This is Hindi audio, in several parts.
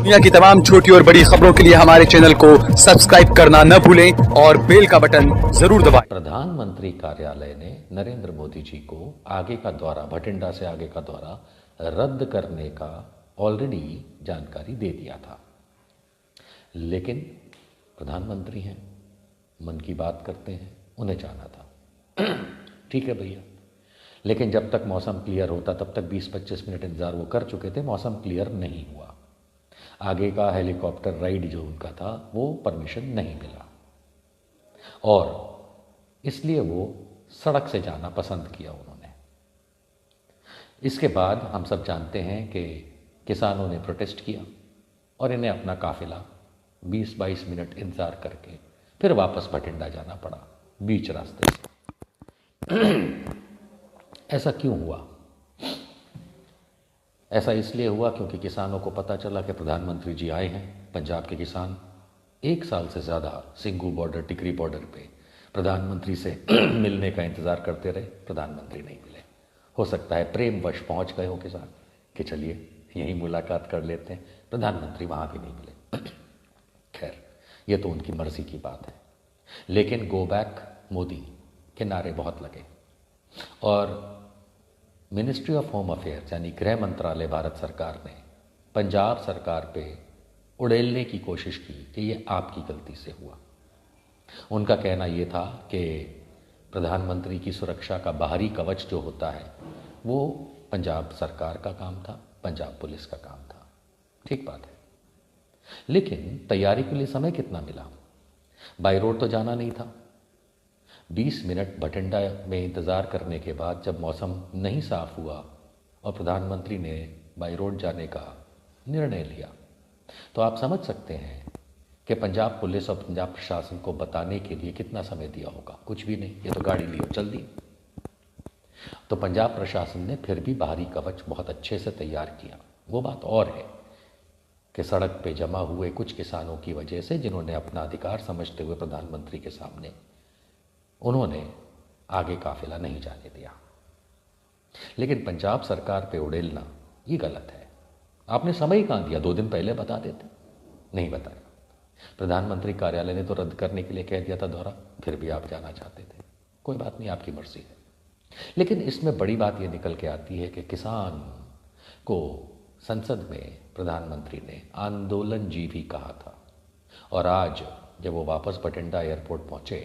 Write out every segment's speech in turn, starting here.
दुनिया की तमाम छोटी और बड़ी खबरों के लिए हमारे चैनल को सब्सक्राइब करना न भूलें और बेल का बटन जरूर दबाएं। प्रधानमंत्री कार्यालय ने नरेंद्र मोदी जी को आगे का दौरा, भटिंडा से आगे का दौरा रद्द करने का ऑलरेडी जानकारी दे दिया था। लेकिन प्रधानमंत्री हैं, मन की बात करते हैं, उन्हें जाना था। ठीक है भैया, लेकिन जब तक मौसम क्लियर होता तब तक 20-25 मिनट इंतज़ार वो कर चुके थे। मौसम क्लियर नहीं हुआ, आगे का हेलीकॉप्टर राइड जो उनका था वो परमिशन नहीं मिला और इसलिए वो सड़क से जाना पसंद किया उन्होंने। इसके बाद हम सब जानते हैं कि किसानों ने प्रोटेस्ट किया और इन्हें अपना काफिला 20-22 मिनट इंतज़ार करके फिर वापस भटिंडा जाना पड़ा बीच रास्ते से। ऐसा क्यों हुआ? ऐसा इसलिए हुआ क्योंकि किसानों को पता चला कि प्रधानमंत्री जी आए हैं। पंजाब के किसान 1 साल से ज़्यादा सिंघू बॉर्डर, टिकरी बॉर्डर पे प्रधानमंत्री से मिलने का इंतज़ार करते रहे, प्रधानमंत्री नहीं मिले। हो सकता है प्रेमवश पहुंच गए हो किसान कि चलिए यहीं मुलाकात कर लेते हैं, प्रधानमंत्री वहाँ भी नहीं मिले। खैर, ये तो उनकी मर्जी की बात है। लेकिन गो बैक मोदी के नारे बहुत लगे और मिनिस्ट्री ऑफ होम अफेयर्स यानी गृह मंत्रालय भारत सरकार ने पंजाब सरकार पे उड़ेलने की कोशिश की कि ये आपकी गलती से हुआ। उनका कहना ये था कि प्रधानमंत्री की सुरक्षा का बाहरी कवच जो होता है वो पंजाब सरकार का काम था, पंजाब पुलिस का काम था। ठीक बात है, लेकिन तैयारी के लिए समय कितना मिला? बाई रोड तो जाना नहीं था। 20 मिनट भटिंडा में इंतज़ार करने के बाद जब मौसम नहीं साफ हुआ और प्रधानमंत्री ने बाई रोड जाने का निर्णय लिया तो आप समझ सकते हैं कि पंजाब पुलिस और पंजाब प्रशासन को बताने के लिए कितना समय दिया होगा। कुछ भी नहीं, ये तो गाड़ी ली और चल दी। तो पंजाब प्रशासन ने फिर भी बाहरी कवच बहुत अच्छे से तैयार किया। वो बात और है कि सड़क पे जमा हुए कुछ किसानों की वजह से, जिन्होंने अपना अधिकार समझते हुए प्रधानमंत्री के सामने, उन्होंने आगे काफिला नहीं जाने दिया। लेकिन पंजाब सरकार पे उड़ेलना ये गलत है। आपने समय कहाँ दिया? 2 दिन पहले बता देते, नहीं बताया। प्रधानमंत्री कार्यालय ने तो रद्द करने के लिए कह दिया था दौरा, फिर भी आप जाना चाहते थे। कोई बात नहीं, आपकी मर्जी है। लेकिन इसमें बड़ी बात ये निकल के आती है कि किसान को संसद में प्रधानमंत्री ने आंदोलन जी भी कहा था और आज जब वो वापस भटिंडा एयरपोर्ट पहुंचे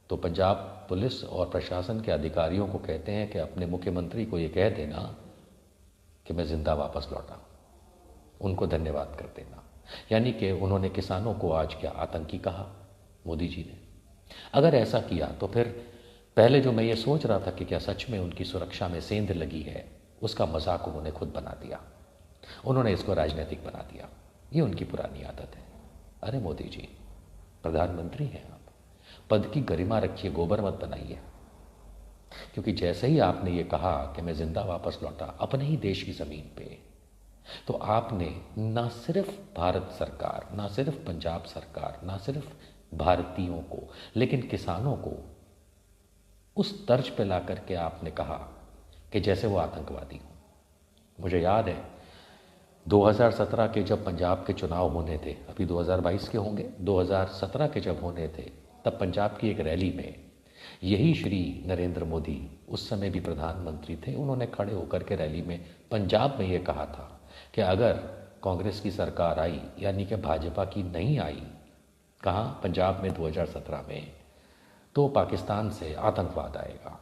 तो पंजाब पुलिस और प्रशासन के अधिकारियों को कहते हैं कि अपने मुख्यमंत्री को ये कह देना कि मैं जिंदा वापस लौटा, उनको धन्यवाद कर देना। यानी कि उन्होंने किसानों को आज क्या आतंकी कहा मोदी जी ने? अगर ऐसा किया तो फिर पहले जो मैं ये सोच रहा था कि क्या सच में उनकी सुरक्षा में सेंध लगी है, उसका मजाक उन्होंने खुद बना दिया। उन्होंने इसको राजनीतिक बना दिया। ये उनकी पुरानी आदत है। अरे मोदी जी, प्रधानमंत्री हैं आप, पद की गरिमा रखिए, गोबर मत बनाइए। क्योंकि जैसे ही आपने ये कहा कि मैं जिंदा वापस लौटा अपने ही देश की जमीन पे, तो आपने ना सिर्फ भारत सरकार, ना सिर्फ पंजाब सरकार, ना सिर्फ भारतीयों को, लेकिन किसानों को उस तर्ज पे ला करके आपने कहा कि जैसे वो आतंकवादी हो। मुझे याद है 2017 के जब पंजाब के चुनाव होने थे, अभी 2022 के होंगे, 2017 के जब होने थे, तब पंजाब की एक रैली में यही श्री नरेंद्र मोदी, उस समय भी प्रधानमंत्री थे, उन्होंने खड़े होकर के रैली में पंजाब में ये कहा था कि अगर कांग्रेस की सरकार आई, यानी कि भाजपा की नहीं आई, कहाँ? पंजाब में 2017 में, तो पाकिस्तान से आतंकवाद आएगा।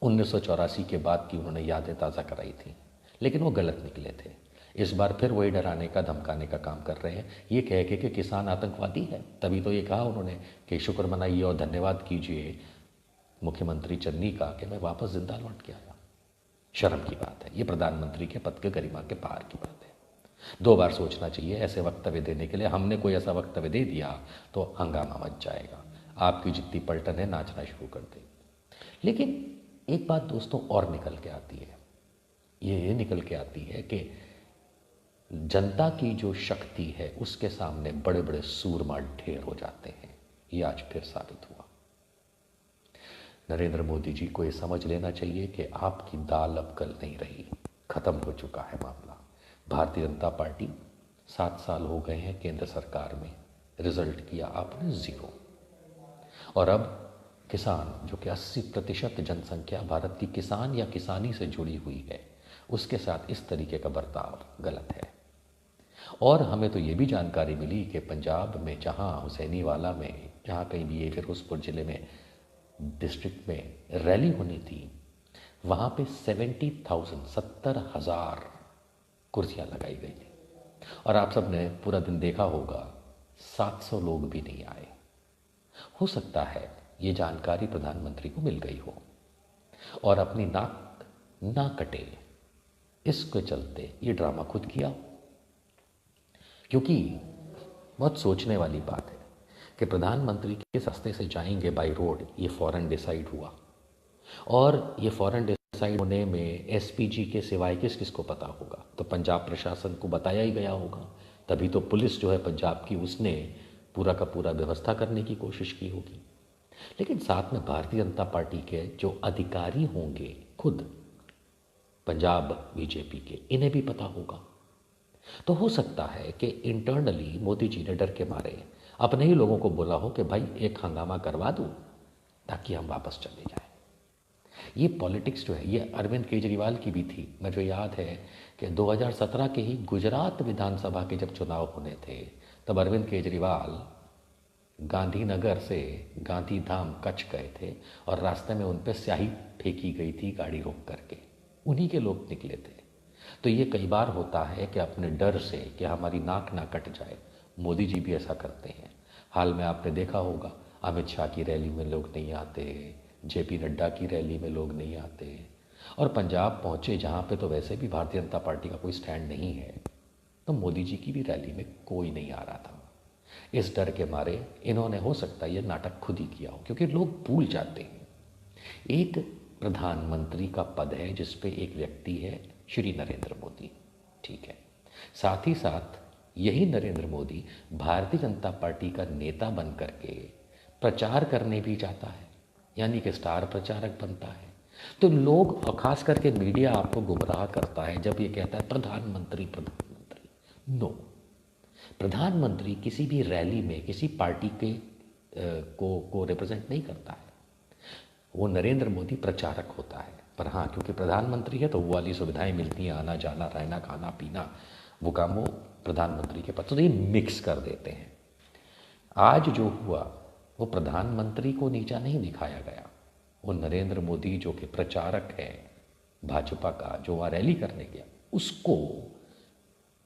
1984 के बाद की उन्होंने यादें ताज़ा कराई थी, लेकिन वो गलत निकले थे। इस बार फिर वही डराने का, धमकाने का काम कर रहे हैं, ये कह के कि किसान आतंकवादी है। तभी तो ये कहा उन्होंने कि शुक्र मनाइए और धन्यवाद कीजिए मुख्यमंत्री चन्नी का कि मैं वापस जिंदा लौट के आया। शर्म की बात है, ये प्रधानमंत्री के पद के गरिमा के पार की बात है। 2 बार सोचना चाहिए ऐसे वक्तव्य देने के लिए। हमने कोई ऐसा वक्तव्य दे दिया तो हंगामा मच जाएगा, आपकी जितनी पलटन है नाचना शुरू कर दे। लेकिन एक बात दोस्तों और निकल के आती है, ये निकल के आती है कि जनता की जो शक्ति है उसके सामने बड़े बड़े सूरमा ढेर हो जाते हैं। ये आज फिर साबित हुआ। नरेंद्र मोदी जी को ये समझ लेना चाहिए कि आपकी दाल अब कल नहीं रही, खत्म हो चुका है मामला। भारतीय जनता पार्टी 7 साल हो गए हैं केंद्र सरकार में, रिजल्ट किया आपने ज़ीरो। और अब किसान, जो कि 80% जनसंख्या भारत की किसान या किसानी से जुड़ी हुई है, उसके साथ इस तरीके का बर्ताव गलत है। और हमें तो ये भी जानकारी मिली कि पंजाब में, जहाँ हुसैनीवाला में, जहाँ कहीं भी ये फिरोजपुर ज़िले में डिस्ट्रिक्ट में रैली होनी थी, वहाँ पे 70,000 कुर्सियाँ लगाई गई थी। और आप सब ने पूरा दिन देखा होगा, 700 लोग भी नहीं आए। हो सकता है ये जानकारी प्रधानमंत्री को मिल गई हो और अपनी नाक ना कटे इसके चलते ये ड्रामा खुद किया। क्योंकि बहुत सोचने वाली बात है कि प्रधानमंत्री किस रास्ते से जाएंगे बाई रोड, ये फौरन डिसाइड हुआ। और ये फौरन डिसाइड होने में एसपीजी के सिवाय किस किस को पता होगा? तो पंजाब प्रशासन को बताया ही गया होगा, तभी तो पुलिस जो है पंजाब की, उसने पूरा का पूरा व्यवस्था करने की कोशिश की होगी। लेकिन साथ में भारतीय जनता पार्टी के जो अधिकारी होंगे, खुद पंजाब बीजेपी के, इन्हें भी पता होगा। तो हो सकता है कि इंटरनली मोदी जी ने डर के मारे अपने ही लोगों को बोला हो कि भाई एक हंगामा करवा दूं ताकि हम वापस चले जाएं। ये पॉलिटिक्स जो है, ये अरविंद केजरीवाल की भी थी। मुझे याद है कि 2017 के ही गुजरात विधानसभा के जब चुनाव होने थे, तब अरविंद केजरीवाल गांधीनगर से गांधीधाम कच्छ गए थे और रास्ते में उन पर स्याही फेंकी गई थी गाड़ी रोक करके, उन्हीं के लोग निकले थे। तो ये कई बार होता है कि अपने डर से कि हमारी नाक ना कट जाए, मोदी जी भी ऐसा करते हैं। हाल में आपने देखा होगा, अमित शाह की रैली में लोग नहीं आते, जेपी नड्डा की रैली में लोग नहीं आते, और पंजाब पहुँचे जहाँ पे तो वैसे भी भारतीय जनता पार्टी का कोई स्टैंड नहीं है, तो मोदी जी की भी रैली में कोई नहीं आ रहा था। इस डर के मारे इन्होंने, हो सकता है ये नाटक खुद ही किया हो, क्योंकि लोग भूल जाते हैं एक प्रधानमंत्री का पद है जिस पे एक व्यक्ति है, श्री नरेंद्र मोदी, ठीक है। साथ ही साथ यही नरेंद्र मोदी भारतीय जनता पार्टी का नेता बन करके प्रचार करने भी जाता है, यानी कि स्टार प्रचारक बनता है। तो लोग, और खास करके मीडिया, आपको गुमराह करता है जब ये कहता है प्रधानमंत्री प्रधानमंत्री। नो, प्रधानमंत्री किसी भी रैली में किसी पार्टी के को रिप्रेजेंट नहीं करता है, वो नरेंद्र मोदी प्रचारक होता है। पर हाँ, क्योंकि प्रधानमंत्री है तो वो वाली सुविधाएं मिलती हैं, आना जाना रहना खाना पीना, वो काम वो प्रधानमंत्री के पास, तो ये मिक्स कर देते हैं। आज जो हुआ वो प्रधानमंत्री को नीचा नहीं दिखाया गया, वो नरेंद्र मोदी जो कि प्रचारक है भाजपा का, जो वहाँ रैली करने गया, उसको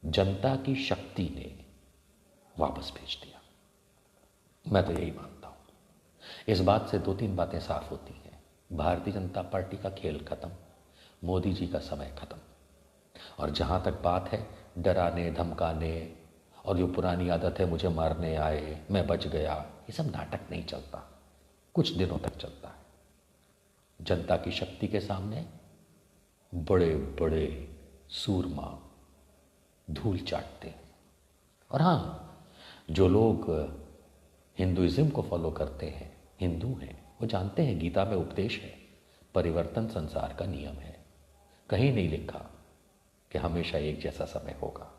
जनता की शक्ति ने वापस भेज दिया। मैं तो यही मानता हूँ। इस बात से 2-3 बातें साफ होती हैं। भारतीय जनता पार्टी का खेल खत्म, मोदी जी का समय खत्म। और जहाँ तक बात है डराने धमकाने और जो पुरानी आदत है मुझे मारने आए मैं बच गया, ये सब नाटक नहीं चलता, कुछ दिनों तक चलता है। जनता की शक्ति के सामने बड़े बड़े सूरमा धूल चाटते हैं। और हाँ, जो लोग हिंदुइज्म को फॉलो करते हैं, हिंदू हैं, वो जानते हैं गीता में उपदेश है, परिवर्तन संसार का नियम है। कहीं नहीं लिखा कि हमेशा एक जैसा समय होगा,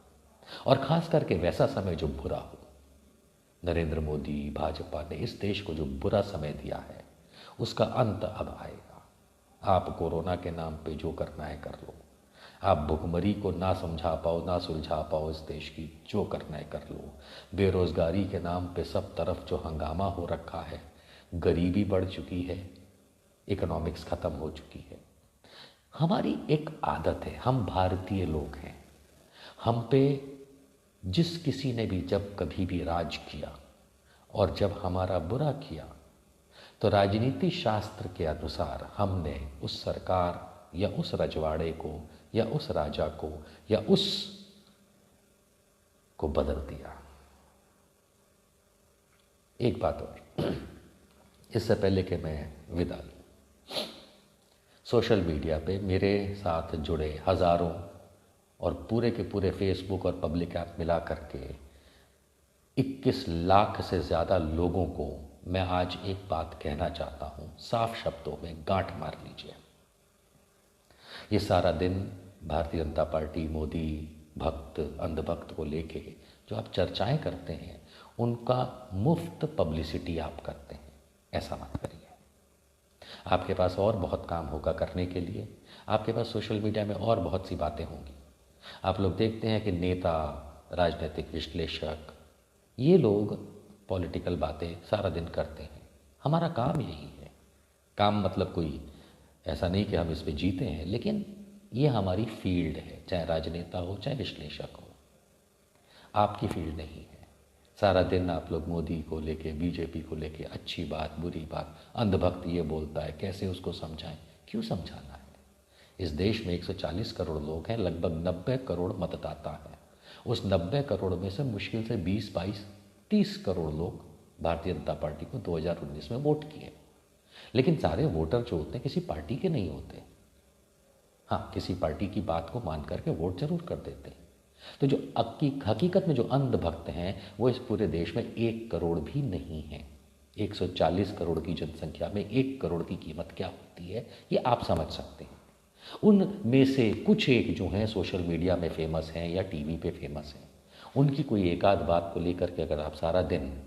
और खास करके वैसा समय जो बुरा हो। नरेंद्र मोदी भाजपा ने इस देश को जो बुरा समय दिया है उसका अंत अब आएगा। आप कोरोना के नाम पे जो करना है कर लो, आप भुखमरी को ना समझा पाओ ना सुलझा पाओ इस देश की, जो करना है कर लो। बेरोजगारी के नाम पे सब तरफ जो हंगामा हो रखा है, गरीबी बढ़ चुकी है, इकोनॉमिक्स ख़त्म हो चुकी है। हमारी एक आदत है, हम भारतीय लोग हैं, हम पे जिस किसी ने भी जब कभी भी राज किया और जब हमारा बुरा किया, तो राजनीति शास्त्र के अनुसार हमने उस सरकार या उस रजवाड़े को या उस राजा को या उस को बदल दिया। एक बात और, इससे पहले कि मैं विदा लूं, सोशल मीडिया पे मेरे साथ जुड़े हज़ारों और पूरे के पूरे फेसबुक और पब्लिक ऐप मिला करके 21 लाख से ज़्यादा लोगों को मैं आज एक बात कहना चाहता हूँ, साफ शब्दों में गांठ मार लीजिए। ये सारा दिन भारतीय जनता पार्टी, मोदी, भक्त अंधभक्त को लेके जो आप चर्चाएं करते हैं, उनका मुफ्त पब्लिसिटी आप करते हैं। ऐसा मत करिए। आपके पास और बहुत काम होगा करने के लिए। आपके पास सोशल मीडिया में और बहुत सी बातें होंगी। आप लोग देखते हैं कि नेता, राजनीतिक विश्लेषक, ये लोग पॉलिटिकल बातें सारा दिन करते हैं। हमारा काम यही है। काम मतलब कोई ऐसा नहीं कि हम इस पे जीते हैं, लेकिन ये हमारी फील्ड है, चाहे राजनेता हो चाहे विश्लेषक हो। आपकी फील्ड नहीं है। सारा दिन आप लोग मोदी को लेके, बीजेपी को लेके अच्छी बात, बुरी बात, अंधभक्त ये बोलता है, कैसे उसको समझाएं? क्यों समझाना है? इस देश में 140 करोड़ लोग हैं, लगभग 90 करोड़ मतदाता हैं। उस 90 करोड़ में से मुश्किल से 20, 22, 30 करोड़ लोग भारतीय जनता पार्टी को 2019 में वोट किए। लेकिन सारे वोटर जो होते हैं किसी पार्टी के नहीं होते। हाँ, किसी पार्टी की बात को मान करके वोट जरूर कर देते हैं। तो जो हकीकत में जो अंधभक्त हैं वो इस पूरे देश में 1 करोड़ भी नहीं है। 140 करोड़ की जनसंख्या में 1 करोड़ की कीमत क्या होती है, ये आप समझ सकते हैं। उनमें से कुछ एक जो हैं सोशल मीडिया में फेमस हैं या टीवी पे फेमस हैं, उनकी कोई एक आध बात को लेकर के अगर आप सारा दिन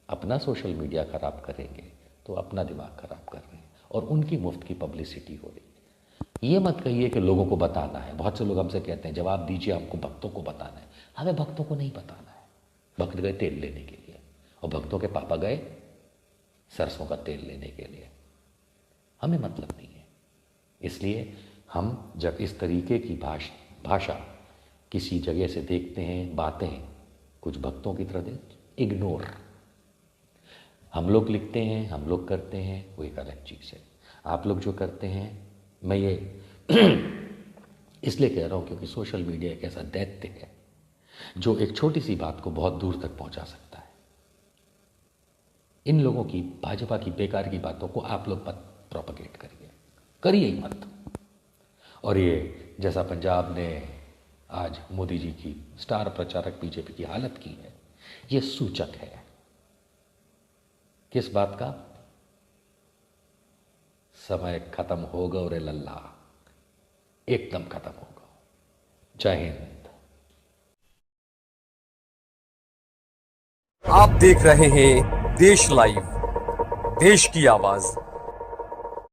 अपना सोशल मीडिया खराब करेंगे तो अपना दिमाग खराब कर रहे हैं और उनकी मुफ्त की पब्लिसिटी हो रही है। ये मत कहिए कि लोगों को बताना है। बहुत से लोग हमसे कहते हैं जवाब दीजिए, हमको भक्तों को बताना है। हमें भक्तों को नहीं बताना है। भक्त गए तेल लेने के लिए और भक्तों के पापा गए सरसों का तेल लेने के लिए। हमें मतलब नहीं है। इसलिए हम जब इस तरीके की भाषा किसी जगह से देखते हैं, बातें कुछ भक्तों की तरह इग्नोर। हम लोग लिखते हैं, हम लोग करते हैं, वो एक अलग चीज़ है। आप लोग जो करते हैं, मैं ये इसलिए कह रहा हूँ क्योंकि सोशल मीडिया एक ऐसा दैत्य है जो एक छोटी सी बात को बहुत दूर तक पहुंचा सकता है। इन लोगों की, भाजपा की बेकार की बातों को आप लोग मत प्रोपगेट करिए ही मत। और ये जैसा पंजाब ने आज मोदी जी की स्टार प्रचारक बीजेपी की हालत की है, ये सूचक है किस बात का? समय खत्म होगा रे लल्ला, एकदम खत्म होगा। जय हिंद। आप देख रहे हैं देश लाइव, देश की आवाज।